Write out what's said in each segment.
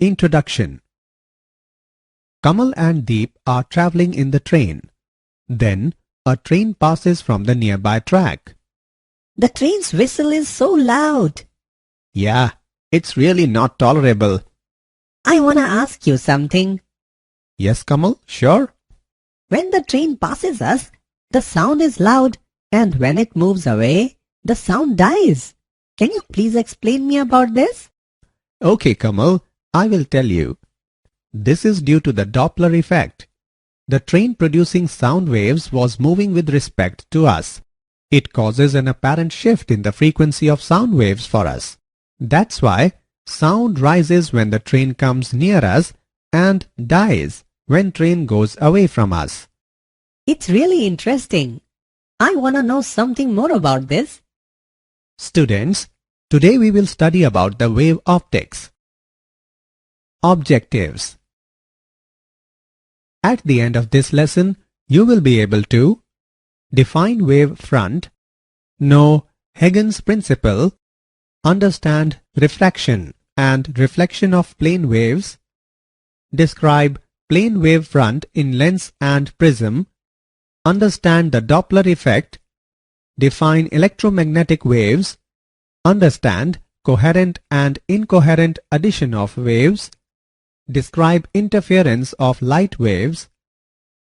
Introduction. Kamal and Deep are traveling in the train. Then a train passes from the nearby track. The train's whistle is so loud. Yeah, it's really not tolerable. I wanna ask you something. Yes, Kamal, sure. When the train passes us, the sound is loud, and when it moves away, the sound dies. Can you please explain me about this? Okay, Kamal, I will tell you. This is due to the Doppler effect. The train producing sound waves was moving with respect to us. It causes an apparent shift in the frequency of sound waves for us. That's why sound rises when the train comes near us and dies when train goes away from us. It's really interesting. I wanna know something more about this. Students, today we will study about the wave optics. Objectives. At the end of this lesson, you will be able to define wave front, know Huygens principle, understand refraction and reflection of plane waves, describe plane wave front in lens and prism, understand the Doppler effect, define electromagnetic waves, understand coherent and incoherent addition of waves, describe interference of light waves,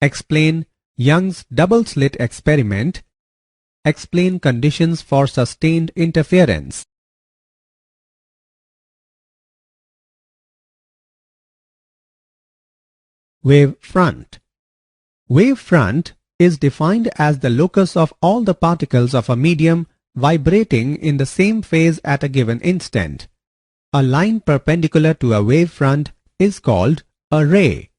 explain Young's double-slit experiment, explain conditions for sustained interference. Wave front. Wave front is defined as the locus of all the particles of a medium vibrating in the same phase at a given instant. A line perpendicular to a wave front is called a ray.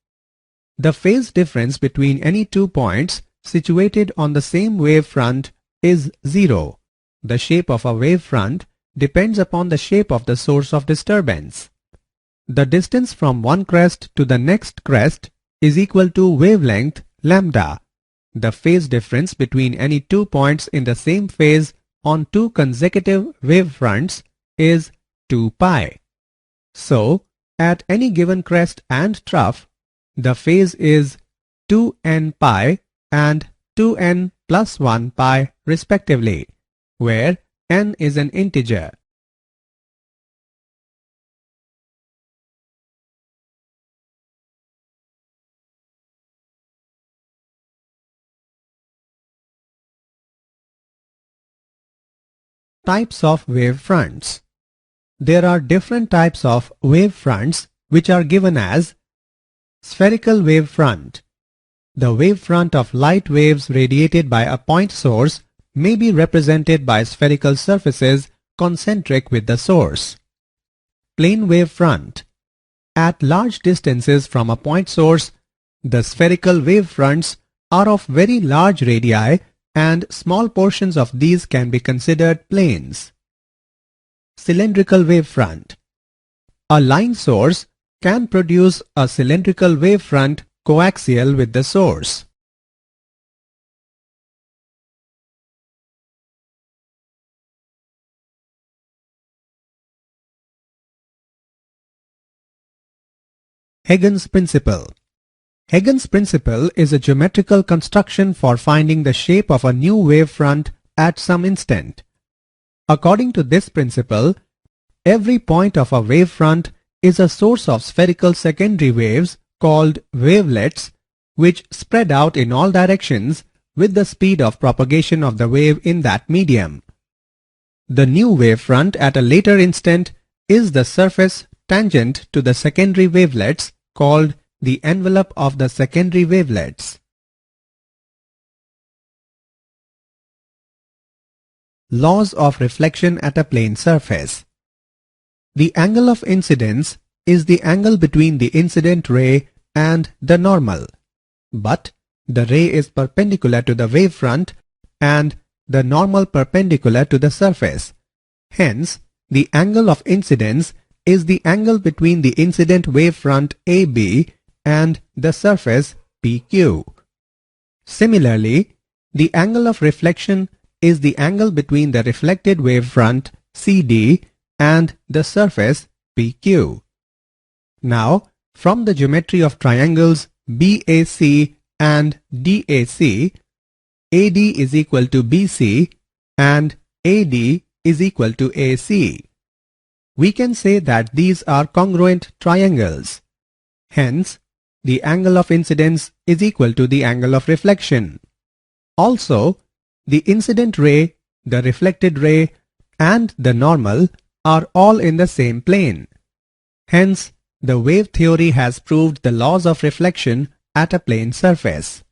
The phase difference between any 2 points situated on the same wave front is 0. The shape of a wave front depends upon the shape of the source of disturbance. The distance from one crest to the next crest is equal to wavelength lambda. The phase difference between any 2 points in the same phase on 2 consecutive wave fronts is 2 pi. So, at any given crest and trough, the phase is 2n pi and 2n plus 1 pi respectively, where n is an integer. Types of wave fronts. There are different types of wave fronts which are given as spherical wave front. The wave front of light waves radiated by a point source may be represented by spherical surfaces concentric with the source. Plane wave front. At large distances from a point source, the spherical wave fronts are of very large radii and small portions of these can be considered planes. Cylindrical wave front. A line source can produce a cylindrical wave front coaxial with the source. Huygens principle. Huygens principle is a geometrical construction for finding the shape of a new wave front at some instant. According to this principle, every point of a wave front is a source of spherical secondary waves called wavelets, which spread out in all directions with the speed of propagation of the wave in that medium. The new wave front at a later instant is the surface tangent to the secondary wavelets called the envelope of the secondary wavelets. Laws of reflection at a plane surface. The angle of incidence is the angle between the incident ray and the normal, but the ray is perpendicular to the wavefront and the normal perpendicular to the surface. Hence, the angle of incidence is the angle between the incident wavefront AB and the surface PQ. Similarly, the angle of reflection is the angle between the reflected wavefront CD and the surface PQ. Now, from the geometry of triangles BAC and DAC, AD is equal to BC and AD is equal to AC. We can say that these are congruent triangles. Hence, the angle of incidence is equal to the angle of reflection. Also, the incident ray, the reflected ray, and the normal are all in the same plane. Hence, the wave theory has proved the laws of reflection at a plane surface.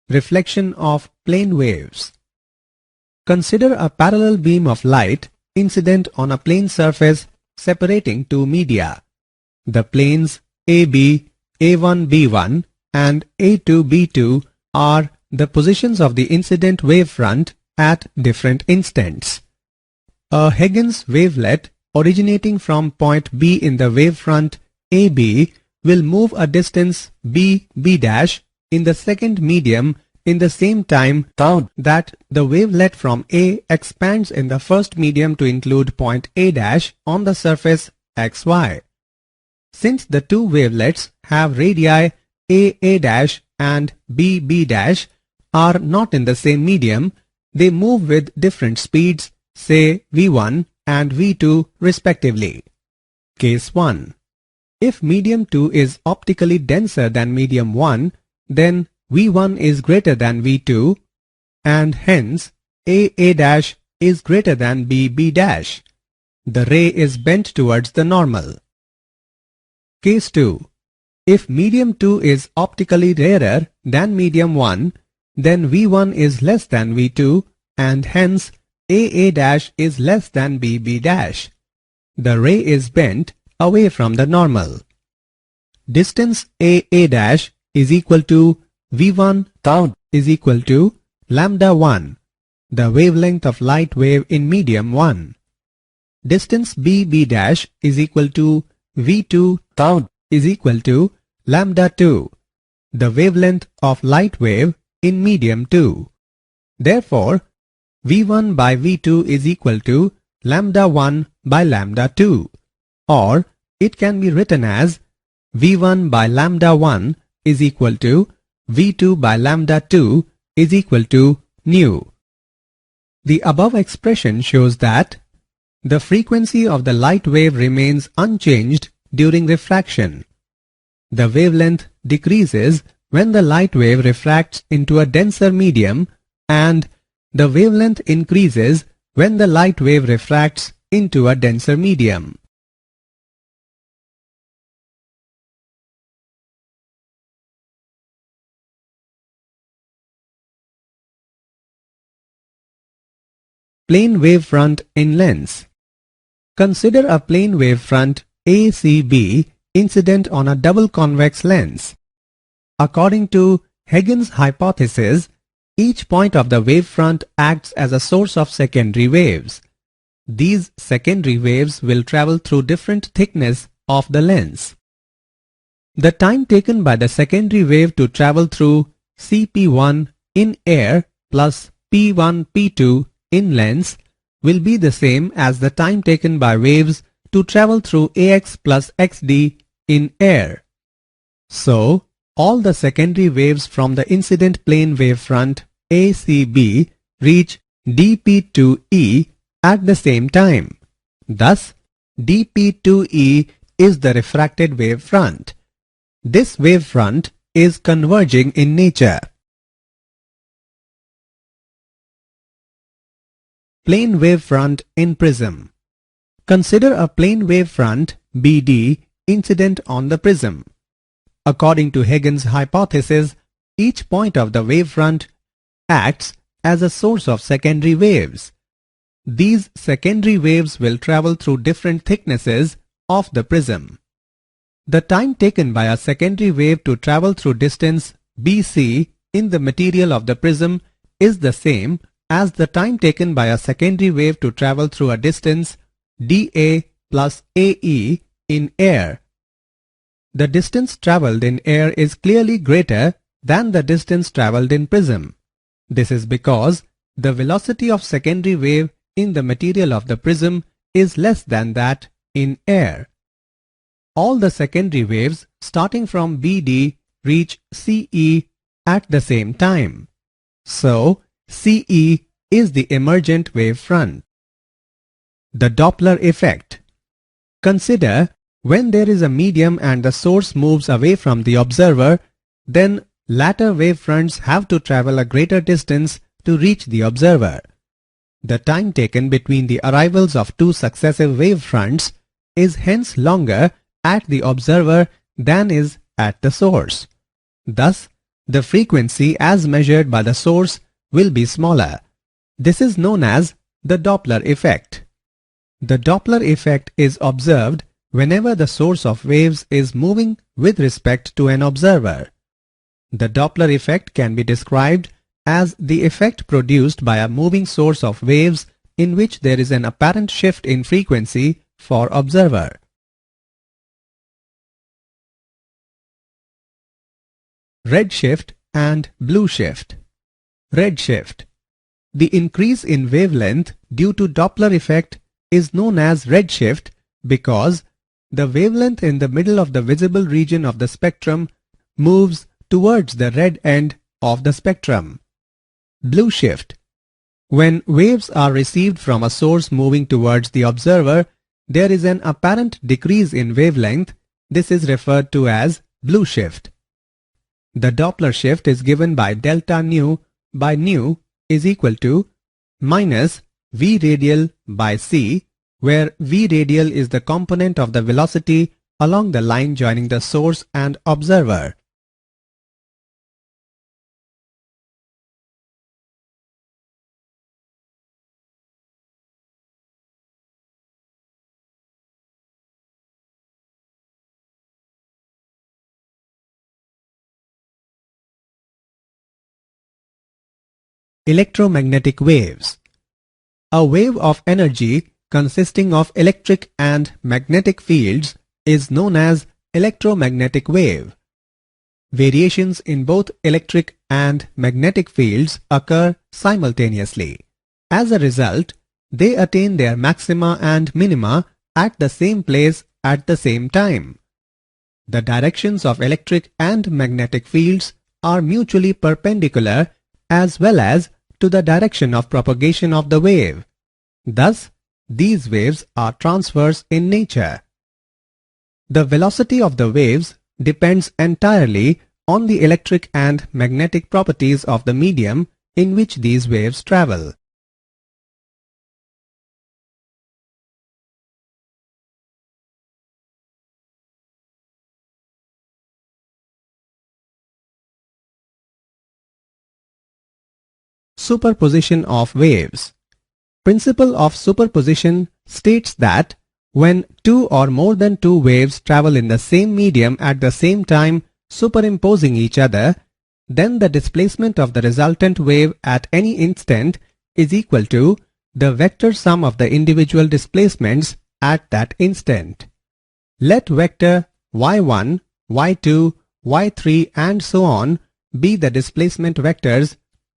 Reflection of plane waves. Consider a parallel beam of light incident on a plane surface separating two media. The planes AB, A1-B1 and A2-B2 are the positions of the incident wavefront at different instants. A Huygens wavelet originating from point B in the wavefront AB will move a distance B in the second medium in the same time that the wavelet from A expands in the first medium to include point A on the surface xy. Since the two wavelets have radii A and B are not in the same medium, they move with different speeds, say V1 and V2 respectively. Case 1. If medium 2 is optically denser than medium 1, then V1 is greater than V2 and hence A is greater than B. The ray is bent towards the normal. Case 2. If medium 2 is optically rarer than medium 1, then V1 is less than V2 and hence A is less than B. The ray is bent away from the normal. Distance A is equal to V1 is equal to lambda 1, the wavelength of light wave in medium 1. Distance B is equal to V2 is equal to lambda 2, the wavelength of light wave in medium 2. Therefore, V1 by V2 is equal to lambda 1 by lambda 2, or it can be written as V1 by lambda 1 is equal to V2 by lambda 2 is equal to nu. The above expression shows that the frequency of the light wave remains unchanged during refraction. The wavelength decreases when the light wave refracts into a denser medium and the wavelength increases when the light wave refracts into a denser medium. Plane wavefront in lens. Consider a plane wavefront ACB incident on a double convex lens. According to Huygens hypothesis, each point of the wavefront acts as a source of secondary waves. These secondary waves will travel through different thickness of the lens. The time taken by the secondary wave to travel through CP1 in air plus P1-P2 in lens will be the same as the time taken by waves to travel through AX plus XD in air. So, all the secondary waves from the incident plane wavefront ACB reach dP2E at the same time. Thus, dP2E is the refracted wavefront. This wavefront is converging in nature. Plane wavefront in prism. Consider a plane wavefront BD incident on the prism. According to Huygens hypothesis, each point of the wavefront acts as a source of secondary waves. These secondary waves will travel through different thicknesses of the prism. The time taken by a secondary wave to travel through distance BC in the material of the prism is the same as the time taken by a secondary wave to travel through a distance dA plus AE in air. The distance travelled in air is clearly greater than the distance travelled in prism. This is because the velocity of secondary wave in the material of the prism is less than that in air. All the secondary waves starting from BD reach CE at the same time. So, CE is the emergent wave front. The Doppler effect. Consider when there is a medium and the source moves away from the observer, then latter wave fronts have to travel a greater distance to reach the observer. The time taken between the arrivals of two successive wave fronts is hence longer at the observer than is at the source. Thus, the frequency as measured by the source will be smaller. This is known as the Doppler effect. The Doppler effect is observed whenever the source of waves is moving with respect to an observer. The Doppler effect can be described as the effect produced by a moving source of waves in which there is an apparent shift in frequency for observer. Redshift and blue shift. Redshift. The increase in wavelength due to Doppler effect is known as redshift because the wavelength in the middle of the visible region of the spectrum moves towards the red end of the spectrum. Blue shift. When waves are received from a source moving towards the observer, there is an apparent decrease in wavelength. This is referred to as blue shift. The Doppler shift is given by delta nu by nu is equal to minus v radial by c, where v radial is the component of the velocity along the line joining the source and observer. Electromagnetic waves. A wave of energy consisting of electric and magnetic fields is known as electromagnetic wave. Variations in both electric and magnetic fields occur simultaneously. As a result, they attain their maxima and minima at the same place at the same time. The directions of electric and magnetic fields are mutually perpendicular as well as to the direction of propagation of the wave. Thus, these waves are transverse in nature. The velocity of the waves depends entirely on the electric and magnetic properties of the medium in which these waves travel. Superposition of waves. Principle of superposition states that when two or more than two waves travel in the same medium at the same time superimposing each other, then the displacement of the resultant wave at any instant is equal to the vector sum of the individual displacements at that instant. Let vector y1, y2, y3 and so on be the displacement vectors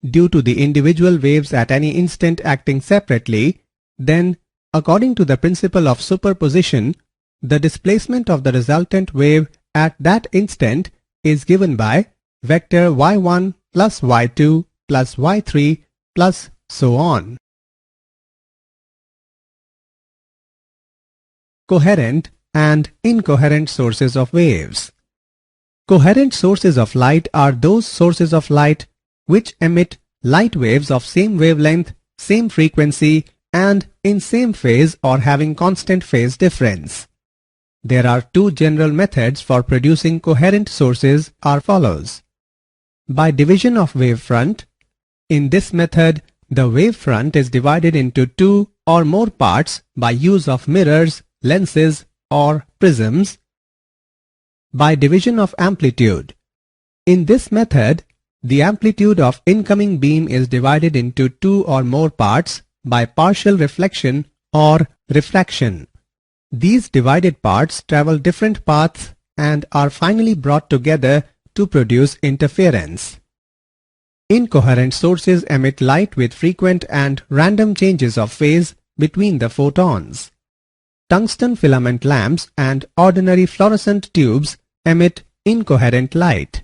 due to the individual waves at any instant acting separately, then, according to the principle of superposition, the displacement of the resultant wave at that instant is given by vector y1 plus y2 plus y3 plus so on. Coherent and incoherent sources of waves. Coherent sources of light are those sources of light which emit light waves of same wavelength, same frequency, and in same phase or having constant phase difference. There are two general methods for producing coherent sources are follows. By division of wavefront. In this method, the wavefront is divided into two or more parts by use of mirrors, lenses, or prisms. By division of amplitude. In this method, the amplitude of incoming beam is divided into two or more parts by partial reflection or refraction. These divided parts travel different paths and are finally brought together to produce interference. Incoherent sources emit light with frequent and random changes of phase between the photons. Tungsten filament lamps and ordinary fluorescent tubes emit incoherent light.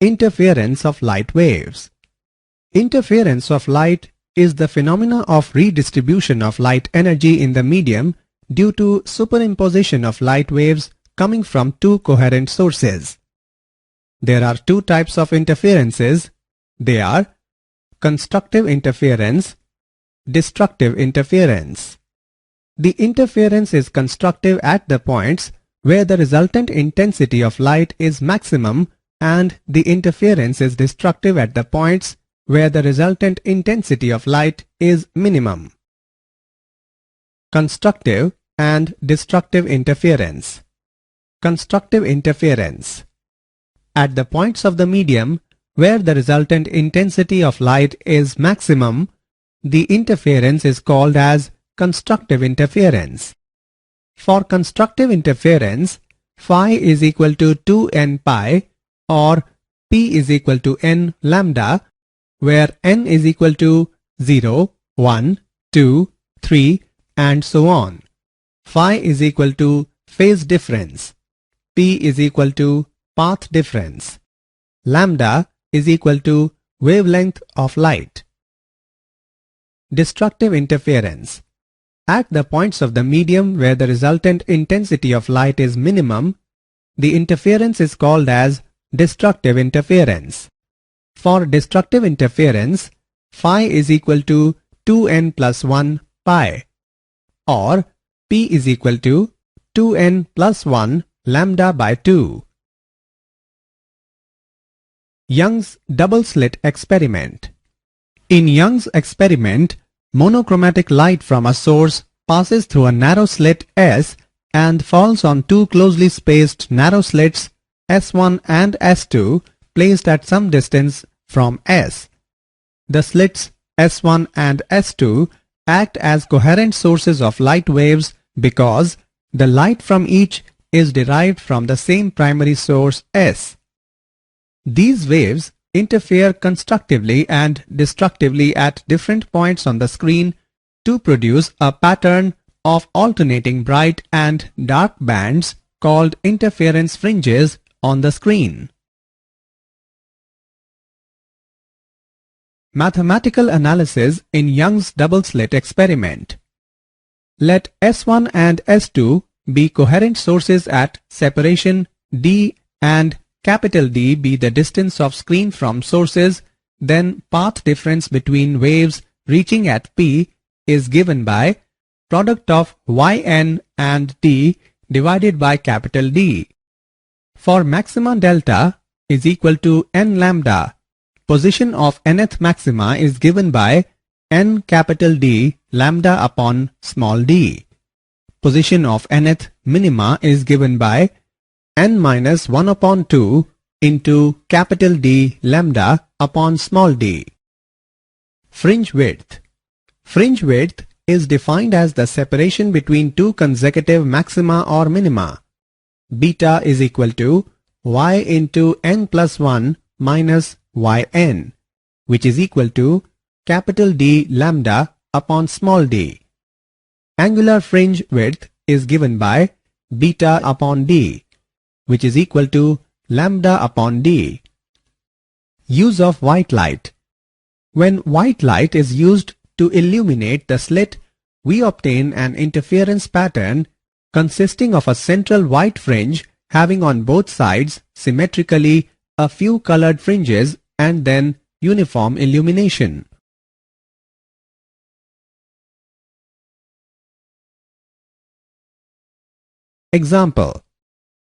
Interference of light waves. Interference of light is the phenomena of redistribution of light energy in the medium due to superimposition of light waves coming from two coherent sources. There are two types of interferences. They are constructive interference, destructive interference. The interference is constructive at the points where the resultant intensity of light is maximum, and the interference is destructive at the points where the resultant intensity of light is minimum. Constructive and destructive interference. Constructive interference. At the points of the medium where the resultant intensity of light is maximum, the interference is called as constructive interference. For constructive interference, phi is equal to 2n pi or p is equal to n lambda, where n is equal to 0, 1, 2, 3 and so on. Phi is equal to phase difference. P is equal to path difference. Lambda is equal to wavelength of light. Destructive interference. At the points of the medium where the resultant intensity of light is minimum, the interference is called as destructive interference. For destructive interference, phi is equal to 2n plus 1 pi or p is equal to 2n plus 1 lambda by 2. Young's double-slit experiment. In Young's experiment, monochromatic light from a source passes through a narrow slit S and falls on two closely spaced narrow slits S1 and S2 placed at some distance from S. The slits S1 and S2 act as coherent sources of light waves because the light from each is derived from the same primary source S. These waves interfere constructively and destructively at different points on the screen to produce a pattern of alternating bright and dark bands called interference fringes on the screen. Mathematical analysis in Young's double-slit experiment. Let S1 and S2 be coherent sources at separation D and capital D be the distance of screen from sources, then path difference between waves reaching at P is given by product of Yn and D divided by capital D. For maxima delta is equal to n lambda, position of nth maxima is given by n capital D lambda upon small d. Position of nth minima is given by n minus 1 upon 2 into capital D lambda upon small d. Fringe width. Fringe width is defined as the separation between two consecutive maxima or minima. Beta is equal to y into n plus 1 minus yn, which is equal to capital D lambda upon small d. Angular fringe width is given by beta upon d, which is equal to lambda upon d. Use of white light. When white light is used to illuminate the slit, we obtain an interference pattern consisting of a central white fringe having on both sides symmetrically a few colored fringes and then uniform illumination. Example.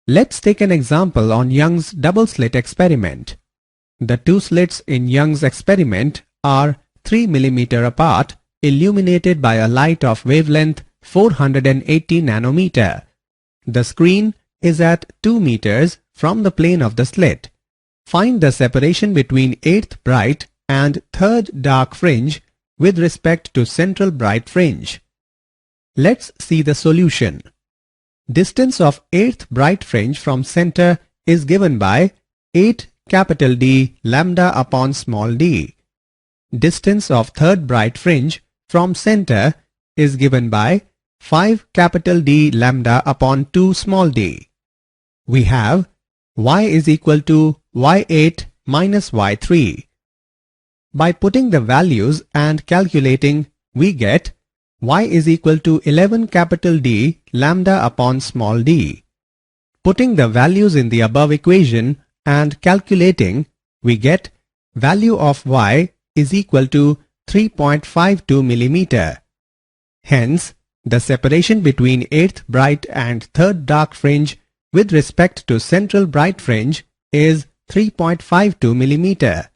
Let's take an example on Young's double-slit experiment. The two slits in Young's experiment are 3 mm apart, illuminated by a light of wavelength 480 nanometer. The screen is at 2 meters from the plane of the slit. Find the separation between 8th bright and 3rd dark fringe with respect to central bright fringe. Let's see the solution. Distance of 8th bright fringe from center is given by 8 capital D lambda upon small d. Distance of 3rd bright fringe from center is given by 5 capital D lambda upon 2 small d. We have y is equal to y8 minus y3. By putting the values and calculating, we get y is equal to 11 capital D lambda upon small d. Putting the values in the above equation and calculating, we get value of y is equal to 3.52 millimeter. Hence, the separation between 8th bright and 3rd dark fringe with respect to central bright fringe is 3.52 millimeter.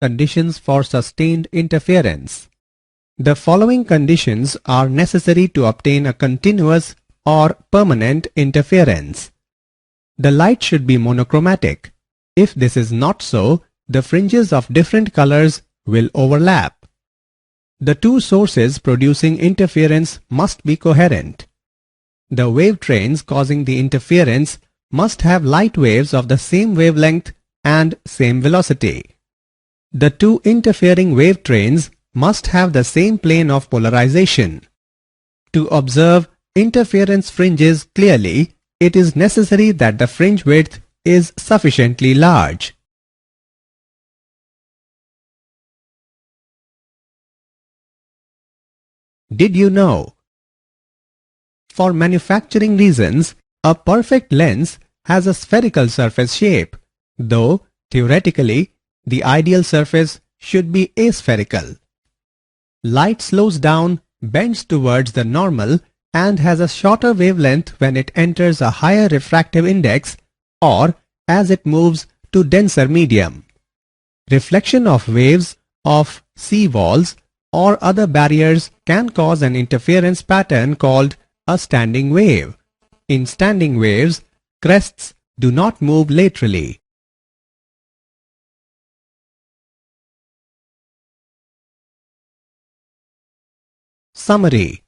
Conditions for sustained interference. The following conditions are necessary to obtain a continuous or permanent interference. The light should be monochromatic. If this is not so, the fringes of different colors will overlap. The two sources producing interference must be coherent. The wave trains causing the interference must have light waves of the same wavelength and same velocity. The two interfering wave trains must have the same plane of polarization. To observe interference fringes clearly, it is necessary that the fringe width is sufficiently large. Did you know? For manufacturing reasons, a perfect lens has a spherical surface shape, though theoretically the ideal surface should be aspherical. Light slows down, bends towards the normal, and has a shorter wavelength when it enters a higher refractive index or as it moves to denser medium. Reflection of waves of sea walls or other barriers can cause an interference pattern called a standing wave. In standing waves, crests do not move laterally. Summary.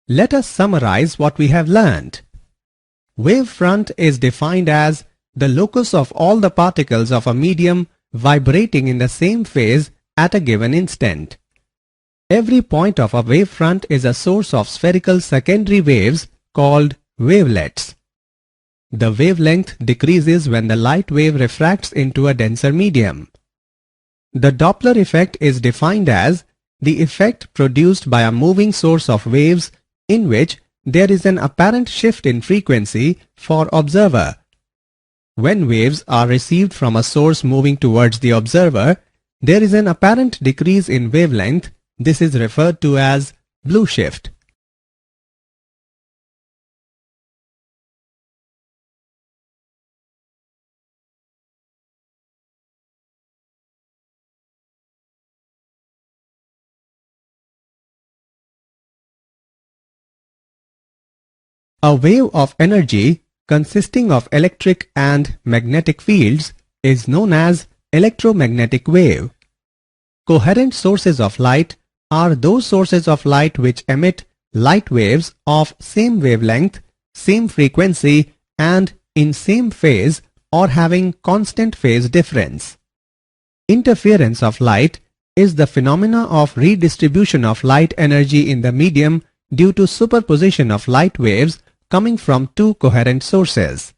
Let us summarize what we have learned. Wavefront is defined as the locus of all the particles of a medium vibrating in the same phase at a given instant. Every point of a wavefront is a source of spherical secondary waves called wavelets. The wavelength decreases when the light wave refracts into a denser medium. The Doppler effect is defined as the effect produced by a moving source of waves in which there is an apparent shift in frequency for observer. When waves are received from a source moving towards the observer, there is an apparent decrease in wavelength. This is referred to as blue shift. A wave of energy consisting of electric and magnetic fields is known as electromagnetic wave. Coherent sources of light are those sources of light which emit light waves of same wavelength, same frequency, and in same phase or having constant phase difference. Interference of light is the phenomena of redistribution of light energy in the medium due to superposition of light waves coming from two coherent sources.